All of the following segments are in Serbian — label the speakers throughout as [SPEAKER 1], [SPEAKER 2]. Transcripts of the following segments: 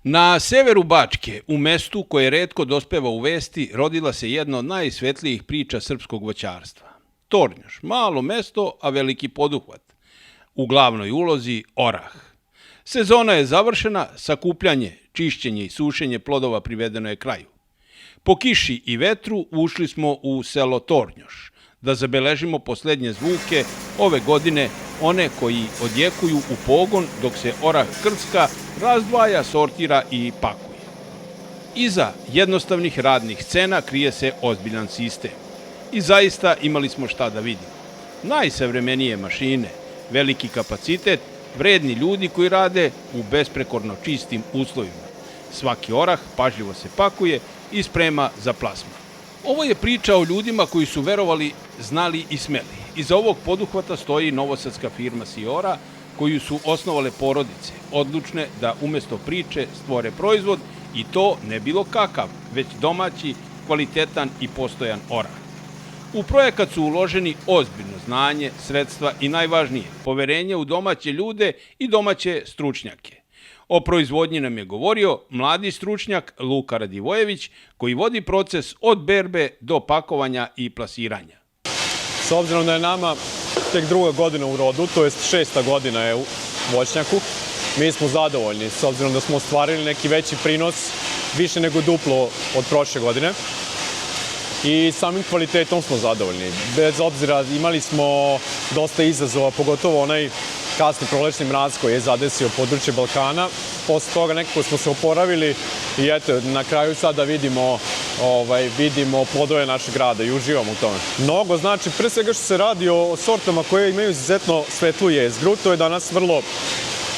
[SPEAKER 1] Na severu Bačke, u mestu koje retko dospeva u vesti, rodila se jedna od najsvetlijih priča srpskog voćarstva. Tornjoš, malo mesto, a veliki poduhvat. U glavnoj ulozi orah. Sezona je završena, sakupljanje, čišćenje i sušenje plodova privedeno je kraju. Po kiši i vetru ušli smo u selo Tornjoš, da zabeležimo poslednje zvuke ove godine, one koji odjekuju u pogon dok se orah krcka, razdvaja, sortira i pakuje. Iza jednostavnih radnih scena krije se ozbiljan sistem. I zaista imali smo šta da vidimo. Najsavremenije mašine, veliki kapacitet, vredni ljudi koji rade u besprekorno čistim uslovima. Svaki orah pažljivo se pakuje i sprema za plasman. Ovo je priča o ljudima koji su verovali, znali i smeli. Iza ovog poduhvata stoji novosadska firma Siora, koju su osnovale porodice, odlučne da umesto priče stvore proizvod i to ne bilo kakav, već domaći, kvalitetan i postojan orah. U projekat su uloženi ozbiljno znanje, sredstva i najvažnije, poverenje u domaće ljude i domaće stručnjake. O proizvodnji nam je govorio mladi stručnjak Luka Radivojević, koji vodi proces od berbe do pakovanja i plasiranja.
[SPEAKER 2] S obzirom da je nama tek druga godina u rodu, to jest 6. godina je u voćnjaku, mi smo zadovoljni s obzirom da smo ostvarili neki veći prinos, više nego duplo od prošle godine. I samim kvalitetom smo zadovoljni. Bez obzira, imali smo dosta izazova, pogotovo onaj kasni prolećni mraz koji je zadesio područje Balkana. Posle toga nekako smo se oporavili i eto, na kraju sada vidimo plodove našeg rada i uživamo u tome. Mnogo znači, pre svega što se radi o sortama koje imaju izuzetno svetlu jezgru, to je danas vrlo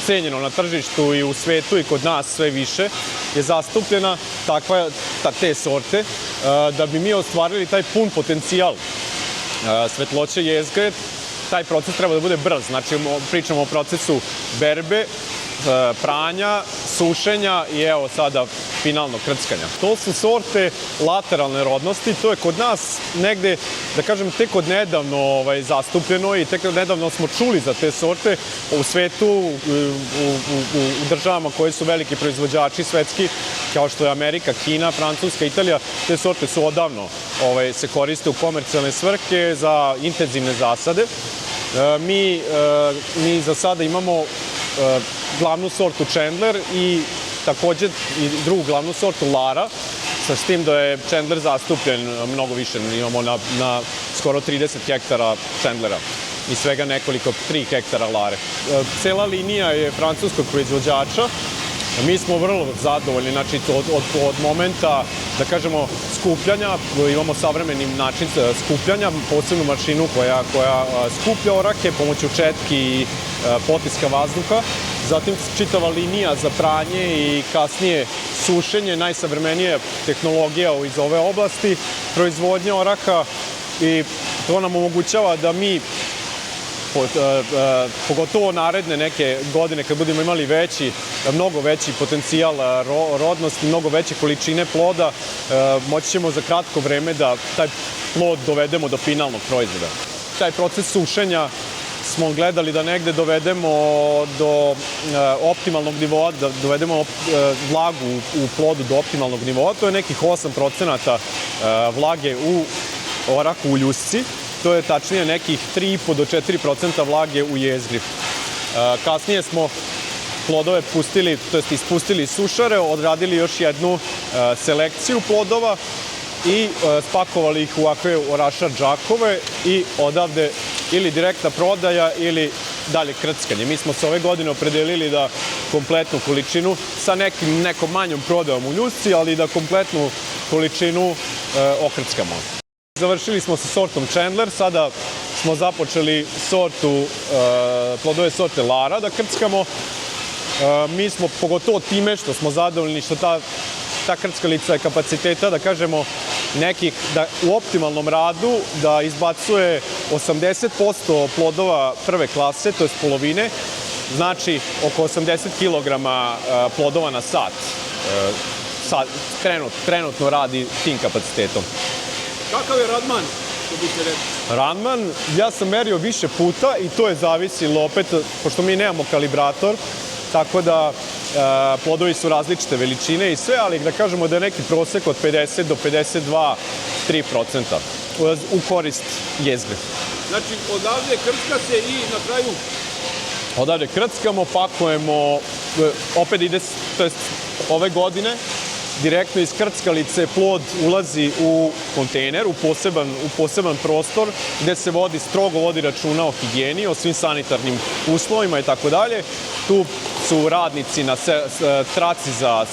[SPEAKER 2] cenjeno na tržištu i u svetu i kod nas sve više je zastupljena te sorte. Da bi mi ostvarili taj pun potencijal svetloće jezgre, taj proces treba da bude brz. Znači, pričamo o procesu berbe, pranja, sušenja i evo sada finalno krckanja. To su sorte lateralne rodnosti, to je kod nas negde, da kažem, tek od nedavno zastupljeno i tek od nedavno smo čuli za te sorte u svetu, u državama koje su veliki proizvođači svetski, kao što je Amerika, Kina, Francuska, Italija. Te sorte su odavno se koriste u komercijalne svrhe za intenzivne zasade. Mi za sada imamo glavnu sortu Chandler i takođe i drugu glavnu sortu Lara, s tim da je Chandler zastupljen mnogo više. Imamo na skoro 30 hektara Chandlera i svega 3 hektara Lare. Cela linija je francuskog proizvođača. Mi smo vrlo zadovoljni, znači od momenta, da kažemo, skupljanja, imamo savremeni način skupljanja, posebnu mašinu koja skuplja orahe pomoću četki i potiska vazduha, zatim čitava linija za pranje i kasnije sušenje, najsavremenija tehnologija iz ove oblasti, proizvodnja oraha i to nam omogućava da mi pogotovo naredne neke godine kad budemo imali mnogo veći potencijal rodnosti, mnogo veće količine ploda, moći ćemo za kratko vreme da taj plod dovedemo do finalnog proizvoda. Taj proces sušenja smo gledali da negde dovedemo do optimalnog nivoa, da dovedemo vlagu u plodu do optimalnog nivoa. To je nekih 8% vlage u orahu u ljusci. To je tačnije nekih 3,5 do 4% vlage u jezgri. Kasnije smo plodove ispustili iz sušare, odradili još jednu selekciju plodova i spakovali ih u ovakve orašar džakove i odavde ili direktna prodaja ili dalje krckanje. Mi smo se ove godine opredelili da kompletnu količinu sa nekom manjom prodajom u ljusci, ali da kompletnu količinu okrckamo. Završili smo sa sortom Chandler, sada smo započeli plodove sorte Lara da krckamo. Mi smo pogotovo time što smo zadovoljni što ta krckalica je kapaciteta, da kažemo, da u optimalnom radu da izbacuje 80% plodova prve klase, to je polovine, znači oko 80 kg plodova na sat. Trenutno radi tim kapacitetom.
[SPEAKER 1] Kakav je Radman?
[SPEAKER 2] Radman, ja sam merio više puta i to je zavisilo opet, pošto mi nemamo kalibrator, tako da plodovi su različite veličine i sve, ali da kažemo da je neki prosek od 50 do 52-3% u korist jezgre.
[SPEAKER 1] Znači, odavde krcka se i na kraju...
[SPEAKER 2] Odavde krckamo, pakujemo, opet ide, to jest ove godine, direktno iz krckalice plod ulazi u kontejner, u poseban prostor gde se strogo vodi računa o higijeni, o svim sanitarnim uslovima i tako dalje. Tu su radnici na traci za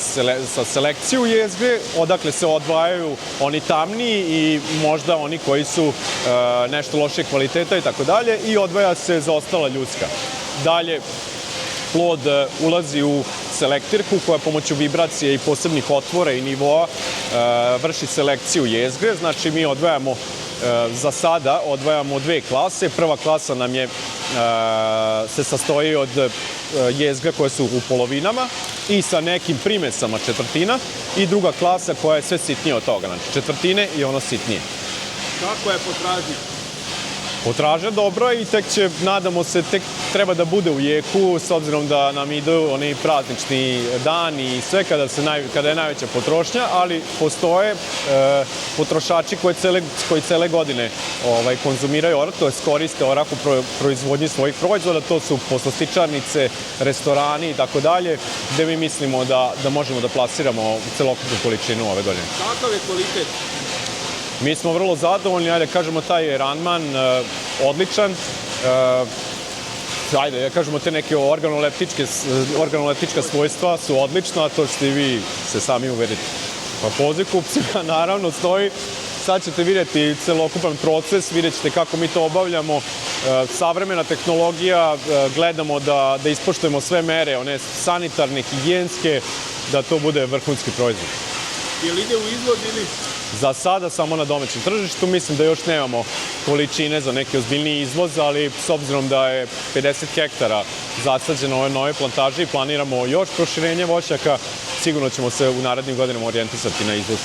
[SPEAKER 2] selekciju jezgre, odakle se odvajaju oni tamniji i možda oni koji su nešto lošije kvaliteta i tako dalje i odvaja se za ostala ljudska. Dalje, plod ulazi u selektirku koja pomoću vibracije i posebnih otvora i nivoa vrši selekciju jezgre. Znači mi odvajamo, za sada odvajamo dve klase. Prva klasa nam se sastoji od jezgra koje su u polovinama i sa nekim primesama četvrtina i druga klasa koja je sve sitnija od toga, znači četvrtine i ono sitnije.
[SPEAKER 1] Kako je potražnja?
[SPEAKER 2] Potražnja dobra i nadamo se, tek treba da bude u jeku, s obzirom da nam idu oni praznični dani i sve kada je najveća potrošnja, ali postoje potrošači koji cele godine konzumiraju orah, to je koriste orah u proizvodnji svojih proizvoda, to su poslastičarnice, restorani i tako dalje, gde mi mislimo da možemo da plasiramo celokupnu količinu ove godine.
[SPEAKER 1] Kakav je kvalitet?
[SPEAKER 2] Mi smo vrlo zadovoljni, ajde kažemo taj je ranman odličan, ajde kažemo te neke organoleptička svojstva su odlična, a to ćete i vi se sami uveriti. Pa poziv kupcima naravno stoji, sad ćete vidjeti celokupan proces, vidjet ćete kako mi to obavljamo, savremena tehnologija, gledamo da ispoštujemo sve mere, one sanitarne, higijenske, da to bude vrhunski proizvod.
[SPEAKER 1] Je li ide u izvoz ili?
[SPEAKER 2] Za sada samo na domaćem tržištu, mislim da još nemamo količine za neki ozbiljniji izvoz, ali s obzirom da je 50 hektara zasađeno ove nove plantaže i planiramo još proširenje voćnjaka, sigurno ćemo se u narednim godinama orijentisati na izvoz.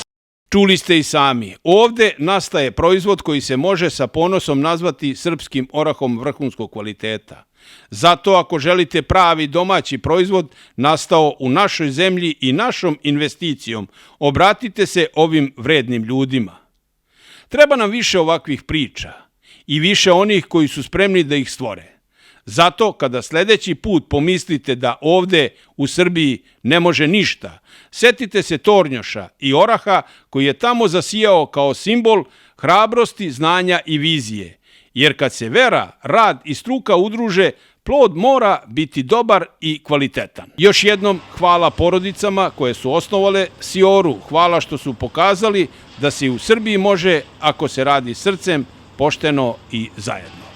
[SPEAKER 1] Čuli ste i sami, ovde nastaje proizvod koji se može sa ponosom nazvati srpskim orahom vrhunskog kvaliteta. Zato ako želite pravi domaći proizvod nastao u našoj zemlji i našom investicijom, obratite se ovim vrednim ljudima. Treba nam više ovakvih priča i više onih koji su spremni da ih stvore. Zato kada sledeći put pomislite da ovde u Srbiji ne može ništa, setite se Tornjoša i oraha koji je tamo zasijao kao simbol hrabrosti, znanja i vizije. Jer kad se vera, rad i struka udruže, plod mora biti dobar i kvalitetan. Još jednom hvala porodicama koje su osnovale Sioru. Hvala što su pokazali da se u Srbiji može ako se radi srcem, pošteno i zajedno.